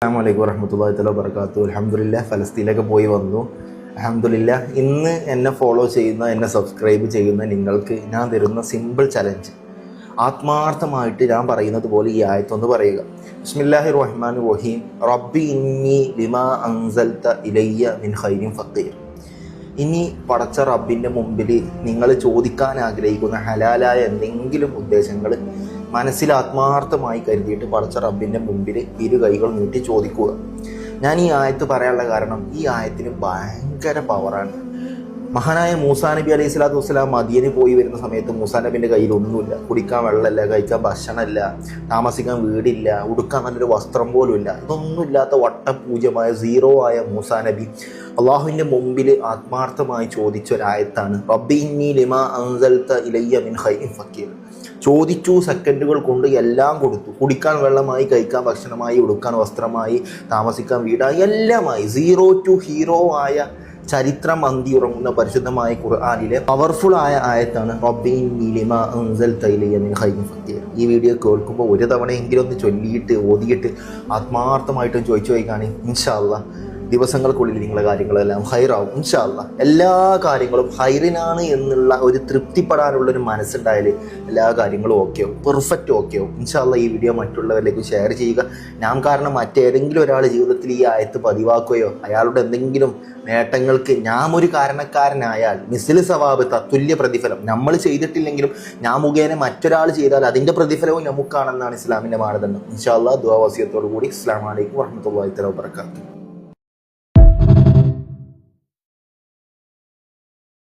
അസ്സലാമു വറഹ്മത്തുള്ളാഹി തആല വബറകാതുഹു. അൽഹംദുലില്ലാഹ് ഫലസ്തീനിലേക്ക് പോയി വന്നു. അൽഹംദുലില്ലാഹ് ഇന്ന് എന്നെ ഫോളോ ചെയ്യുന്ന, എന്നെ സബ്സ്ക്രൈബ് ചെയ്യുന്ന നിങ്ങൾക്ക് ഞാൻ തരുന്ന സിമ്പിൾ ചലഞ്ച്, ആത്മാർത്ഥമായിട്ട് ഞാൻ പറയുന്നത് പോലെ ഈ ആയത്തൊന്ന് പറയുക. ബിസ്മില്ലാഹിർ റഹ്മാനിർ റഹീം. റബ്ബി ഇന്നി ലിമാ അൻസൽത ഇലയ്യ മിൻ ഖൈരിൻ ഫഖീർ. ഇനി പടച്ച റബ്ബിൻ്റെ മുമ്പിൽ നിങ്ങൾ ചോദിക്കാൻ ആഗ്രഹിക്കുന്ന ഹലാലായ എന്തെങ്കിലും ഉദ്ദേശങ്ങൾ മനസ്സിൽ ആത്മാർത്ഥമായി കരുതിയിട്ട് പടച്ച റബ്ബിൻ്റെ മുമ്പിൽ ഇരു കൈകൾ നീട്ടി ചോദിക്കുക. ഞാൻ ഈ ആയത്ത് പറയാനുള്ള കാരണം, ഈ ആയത്തിന് ഭയങ്കര പവറാണ്. മഹാനായ മൂസാ നബി അലൈഹി സ്വലാത്തു വസ്സലാം മദീനയിൽ പോയി വരുന്ന സമയത്ത് മൂസാ നബിൻ്റെ കയ്യിൽ ഒന്നുമില്ല. കുടിക്കാൻ വെള്ളമില്ല, കഴിക്കാൻ ഭക്ഷണമില്ല, താമസിക്കാൻ വീടില്ല, ഉടുക്കാൻ നല്ലൊരു വസ്ത്രം പോലും ഇല്ല. ഇതൊന്നുമില്ലാത്ത വട്ടപൂജ്യമായ സീറോ ആയ മൂസാ നബി അള്ളാഹുവിൻ്റെ മുമ്പിൽ ആത്മാർത്ഥമായി ചോദിച്ച ഒരായത്താണ് റബ്ബി ഇന്നി ലിമാ അൻസൽത ഇലയ്യ മിൻ ഖൈരിൻ ഫഖീർ. ചോദിച്ചു, സെക്കൻഡുകൾ കൊണ്ട് എല്ലാം കൊടുത്തു. കുടിക്കാൻ വെള്ളമായി, കഴിക്കാൻ ഭക്ഷണമായി, ഉടുക്കാൻ വസ്ത്രമായി, താമസിക്കാൻ വീടായി, എല്ലാമായി സീറോ ടു ഹീറോ ആയ ചരിത്രം അന്തിയുറങ്ങുന്ന പരിശുദ്ധമായ ഖുർആനിലെ പവർഫുൾ ആയ ആയത്താണ് റബ്ബി ഇന്നി ലിമാ അൻസൽത ഇലയ്യ മിൻ ഖൈരിൻ ഫഖീർ. ഈ വീഡിയോ കേൾക്കുമ്പോൾ ഒരു തവണയെങ്കിലും ഒന്ന് ചൊല്ലിയിട്ട് ഓതിയിട്ട് ആത്മാർത്ഥമായിട്ടും ചോദിച്ചു പോയിക്കാണ്. ഇൻഷാ അല്ലാഹ് ദിവസങ്ങൾക്കുള്ളിൽ നിങ്ങളുടെ കാര്യങ്ങളെല്ലാം ഹൈറാവും. ഇൻഷാ അല്ലാഹ് എല്ലാ കാര്യങ്ങളും ഹൈറിനാണ് എന്നുള്ള ഒരു തൃപ്തിപ്പെടാനുള്ളൊരു മനസ്സുണ്ടായാൽ എല്ലാ കാര്യങ്ങളും ഓക്കെ ആവും, പെർഫെക്റ്റ് ഓക്കെ ആവും. ഇൻഷാ അല്ലാഹ് ഈ വീഡിയോ മറ്റുള്ളവരിലേക്ക് ഷെയർ ചെയ്യുക. ഞാൻ കാരണം മറ്റേതെങ്കിലും ഒരാൾ ജീവിതത്തിൽ ഈ ആയത്ത് പതിവാക്കുകയോ അയാളുടെ എന്തെങ്കിലും നേട്ടങ്ങൾക്ക് ഞാൻ ഒരു കാരണക്കാരനായാൽ മിസ്ലു സവാബ്, തത്തുല്യ പ്രതിഫലം നമ്മൾ ചെയ്തിട്ടില്ലെങ്കിലും ഞാൻ മുഖേന മറ്റൊരാൾ ചെയ്താൽ അതിൻ്റെ പ്രതിഫലവും നമുക്കാണെന്നാണ് ഇസ്ലാമിൻ്റെ മാനദണ്ഡം. ഇൻഷാ അല്ലാഹ് ദുആ വസിയത്തോടു കൂടി അസ്സലാമു അലൈക്കും വറഹ്മത്തുള്ളാഹി തആല വബറകാതുഹു.